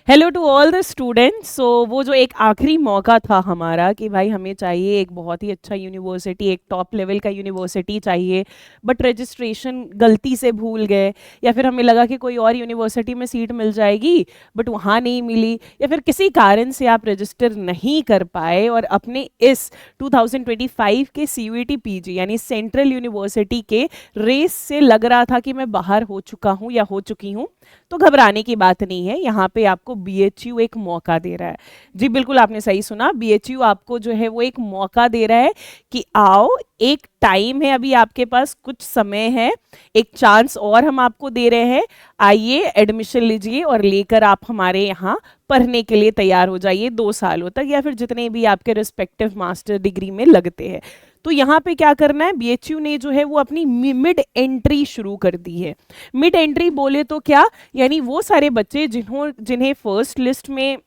Hello to all the students. So वो जो एक आखिरी मौका था हमारा कि भाई हमें चाहिए एक बहुत ही अच्छा यूनिवर्सिटी, एक टॉप लेवल का यूनिवर्सिटी चाहिए, बट रजिस्ट्रेशन गलती से भूल गए, या फिर हमें लगा कि कोई और यूनिवर्सिटी में सीट मिल जाएगी बट वहाँ नहीं मिली, या फिर किसी कारण से आप रजिस्टर नहीं कर पाए और अपने इस 2025 के CUET PG यानी सेंट्रल यूनिवर्सिटी के रेस से लग रहा था कि मैं बाहर हो चुका हूँ या हो चुकी हूँ। तो घबराने की बात नहीं है, यहाँ पे आपको BHU एक मौका दे रहा है। जी बिल्कुल, आपने सही सुना, BHU आपको जो है वो एक मौका दे रहा है कि आओ, एक टाइम है, अभी आपके पास कुछ समय है, एक चांस और हम आपको दे रहे हैं। आइए एडमिशन लीजिए और लेकर आप हमारे यहाँ पढ़ने के लिए तैयार हो जाइए 2 सालों तक, या फिर जितने भी आपके रिस्पेक्टिव मास्टर डिग्री में लगते हैं। तो यहाँ पे क्या करना है, BHU ने जो है वो अपनी मिड एंट्री शुरू कर दी है। मिड एंट्री बोले तो क्या, यानी वो सारे बच्चे जिन्हें फर्स्ट लिस्ट में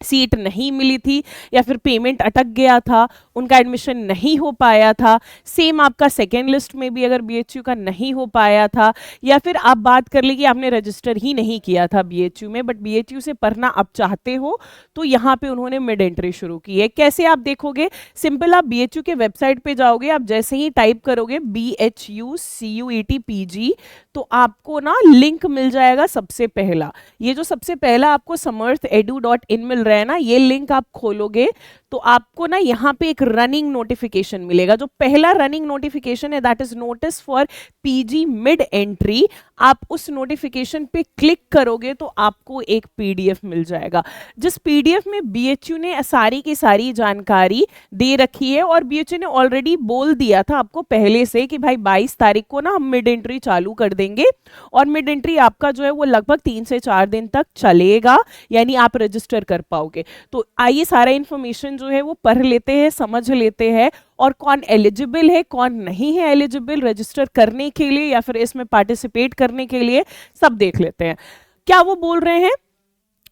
सीट नहीं मिली थी, या फिर पेमेंट अटक गया था, उनका एडमिशन नहीं हो पाया था, सेम आपका सेकेंड लिस्ट में भी अगर BHU का नहीं हो पाया था, या फिर आप बात कर लीजिए आपने रजिस्टर ही नहीं किया था BHU में बट BHU से पढ़ना आप चाहते हो, तो यहाँ पे उन्होंने मिड एंट्री शुरू की है। कैसे आप देखोगे, सिंपल, आप BHU के वेबसाइट पे जाओगे, आप जैसे ही टाइप करोगे BHU CUET PG, तो आपको ना लिंक मिल जाएगा सबसे पहला। ये जो सबसे पहला आपको samarthedu.in मिल रहा है ना, ये लिंक आप खोलोगे तो आपको ना यहाँ पे एक रनिंग नोटिफिकेशन मिलेगा। जो पहला रनिंग नोटिफिकेशन है that is notice for PG mid entry, आप उस नोटिफिकेशन पे क्लिक करोगे तो आपको एक PDF मिल जाएगा, जिस PDF में BHU ने सारी की सारी जानकारी दे रखी है। और BHU ने ऑलरेडी बोल दिया था आपको पहले से कि भाई 22 तारीख को ना हम मिड एंट्री चालू कर देंगे, और मिड एंट्री आपका जो है वो लगभग 3 से 4 दिन तक चलेगा, यानी आप रजिस्टर कर पाओगे। तो आइए सारा इन्फॉर्मेशन जो है वो पढ़ लेते हैं, समझ लेते हैं, और कौन एलिजिबल है कौन नहीं है एलिजिबल रजिस्टर करने के लिए या फिर इसमें पार्टिसिपेट करने के लिए, सब देख लेते हैं। क्या वो बोल रहे हैं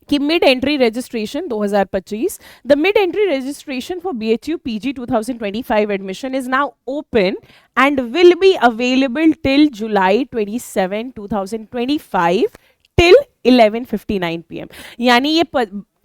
कि mid entry registration 2025, the mid entry registration for BHU PG 2025 admission is now open and will be available till July 27 2025 till 11:59 PM। यानी ये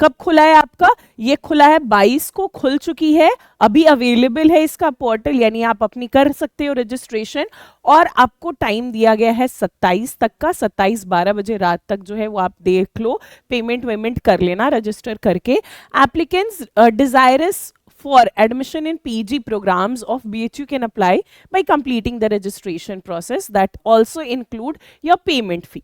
कब खुला है आपका, ये खुला है 22 को, खुल चुकी है, अभी अवेलेबल है इसका पोर्टल, यानी आप अपनी कर सकते हो रजिस्ट्रेशन। और आपको टाइम दिया गया है 27 तक का, 27-12 बजे रात तक जो है वो आप देख लो, पेमेंट वेमेंट कर लेना रजिस्टर करके। Applicants desirous for admission in PG programs of BHU can apply by completing the registration process that also include your payment fee।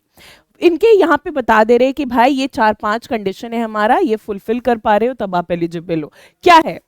इनके यहाँ पे बता दे रहे हैं कि भाई ये 4-5 कंडीशन है हमारा, ये फुलफिल कर पा रहे हो तब आप एलिजिबल हो। क्या है?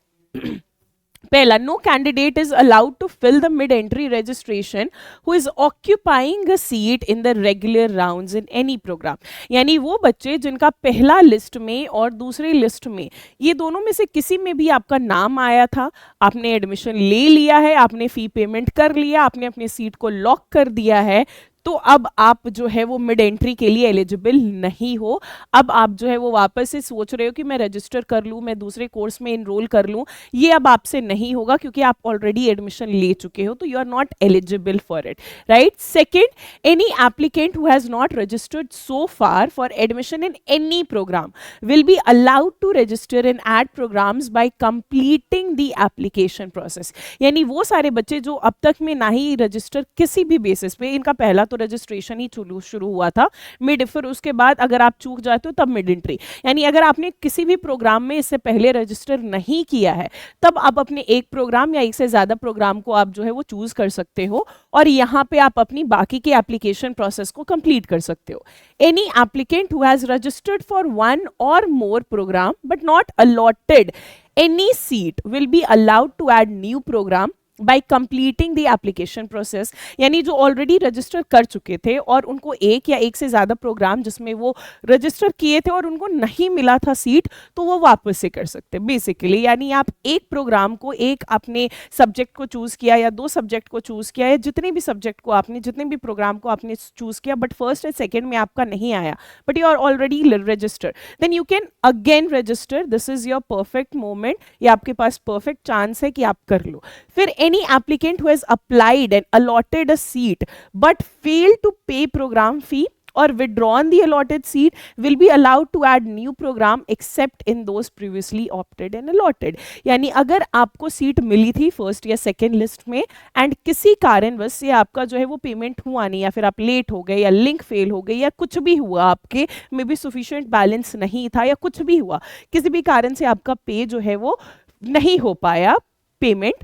पहला, no candidate is allowed to fill the mid entry registration who is occupying a seat in the regular rounds in any program. यानी वो बच्चे जिनका पहला लिस्ट में और दूसरे लिस्ट में, ये दोनों में से किसी में भी आपका नाम आया था, आपने एडमिशन ले लिया है, आपने फी पेमेंट कर लिया, आपने अपनी सीट को लॉक कर दिया है, तो अब आप जो है वो मिड एंट्री के लिए एलिजिबल नहीं हो। अब आप जो है वो वापस से सोच रहे हो कि मैं रजिस्टर कर लूँ, मैं दूसरे कोर्स में इनरोल कर लूँ, ये अब आपसे नहीं होगा क्योंकि आप ऑलरेडी एडमिशन ले चुके हो, तो you are not eligible for it, right. Second, any applicant who has not registered so far for admission in any program will be allowed to register in add programs by completing the application process. यानी वो सारे बच्चे जो अब तक में ना ही register किसी भी बेसिस पे, इनका पहला तो रजिस्ट्रेशन ही शुरू हुआ था, मिड, फिर उसके बाद अगर आप चूक जाते हो तब मिड एंट्री, यानी अगर आपने किसी भी प्रोग्राम में इससे पहले रजिस्टर नहीं किया है तब आप अपने एक प्रोग्राम या एक से ज्यादा प्रोग्राम को आप जो है वो चूज कर सकते हो, और यहाँ पे आप अपनी बाकी के एप्लीकेशन प्रोसेस को कंप्लीट कर सकते हो। Any applicant who has registered for one or more program but not allotted any seat will be allowed to add new program by completing the application process. यानी जो ऑलरेडी रजिस्टर कर चुके थे और उनको एक या एक से ज़्यादा प्रोग्राम जिसमें वो रजिस्टर किए थे और उनको नहीं मिला था सीट, तो वो वापस से कर सकते हैं बेसिकली। यानी आप एक प्रोग्राम को, एक अपने सब्जेक्ट को चूज़ किया या 2 सब्जेक्ट को चूज़ किया या जितने भी सब्जेक्ट को आपने, जितने भी प्रोग्राम को आपने चूज़ किया, बट फर्स्ट एंड सेकेंड में आपका नहीं आया but you are already registered, then you can again register. This is your perfect moment, ये आपके पास परफेक्ट चांस है कि आप कर लो। फिर any applicant who has applied and allotted a seat but failed to pay program fee or withdrawn the allotted seat will be allowed to add new program except in those previously opted and allotted. यानी अगर आपको seat मिली थी first या second list में and किसी कारणवश से आपका जो है वो पेमेंट हुआ नहीं, या फिर आप लेट हो गए, या लिंक फेल हो गई, या कुछ भी हुआ, आपके में भी सफिशिएंट बैलेंस नहीं था, या कुछ भी हुआ, किसी भी कारण से आपका पे जो है वो नहीं हो पाया पेमेंट,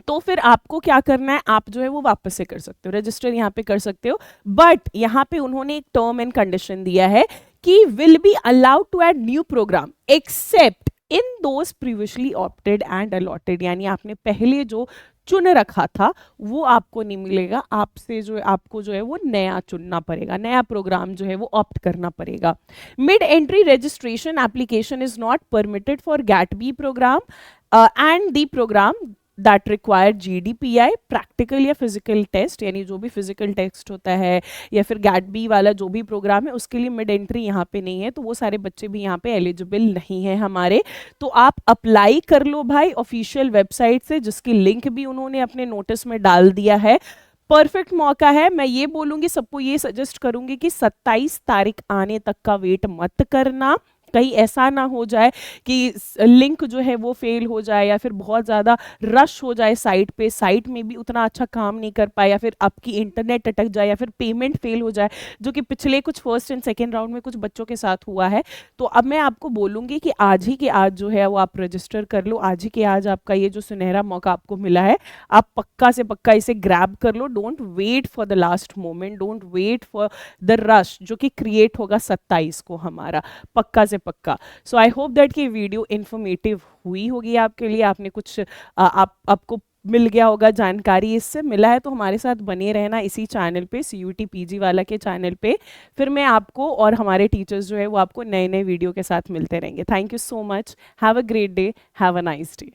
तो फिर आपको क्या करना है, आप जो है वो वापस से कर सकते हो, रजिस्टर यहाँ पे कर सकते हो। बट यहाँ पे उन्होंने एक टर्म एंड कंडीशन दिया है कि will be allowed to add new program except in those previously opted and allotted, यानी आपने पहले जो चुन रखा था वो आपको नहीं मिलेगा, आपसे जो है आपको जो है वो नया चुनना पड़ेगा, नया प्रोग्राम जो है वो ऑप्ट करना पड़ेगा। Mid entry registration application is not permitted for GAT B program and the program that require GDPI practical या फिजिकल टेस्ट, यानी जो भी फिजिकल टेस्ट होता है या फिर गैट बी वाला जो भी प्रोग्राम है उसके लिए मिड एंट्री यहाँ पे नहीं है, तो वो सारे बच्चे भी यहाँ पे एलिजिबल नहीं है हमारे। तो आप अप्लाई कर लो भाई ऑफिशियल वेबसाइट से, जिसकी लिंक भी उन्होंने अपने नोटिस में डाल दिया है। परफेक्ट मौका है, मैं ये बोलूंगी सबको, ये सजेस्ट करूंगी कि 27 तारीख आने तक का वेट मत करना, कहीं ऐसा ना हो जाए कि लिंक जो है वो फेल हो जाए, या फिर बहुत ज़्यादा रश हो जाए साइट पे, साइट में भी उतना अच्छा काम नहीं कर पाए, या फिर आपकी इंटरनेट अटक जाए, या फिर पेमेंट फेल हो जाए, जो कि पिछले कुछ फर्स्ट एंड सेकेंड राउंड में कुछ बच्चों के साथ हुआ है। तो अब मैं आपको बोलूँगी कि आज ही के आज जो है वो आप रजिस्टर कर लो, आज ही के आज आपका ये जो सुनहरा मौका आपको मिला है, आप पक्का से पक्का इसे ग्रैब कर लो। Don't wait for the last moment, don't wait for the rush जो कि क्रिएट होगा 27 को हमारा, पक्का से पक्का। सो आई होप दैट कि वीडियो इन्फॉर्मेटिव हुई होगी आपके लिए, आपने कुछ आपको मिल गया होगा जानकारी, इससे मिला है तो हमारे साथ बने रहना इसी चैनल पे, CUET PG वाला के चैनल पे। फिर मैं आपको और हमारे टीचर्स जो है वो आपको नए नए वीडियो के साथ मिलते रहेंगे। Thank you so much, have a great day, have a nice day.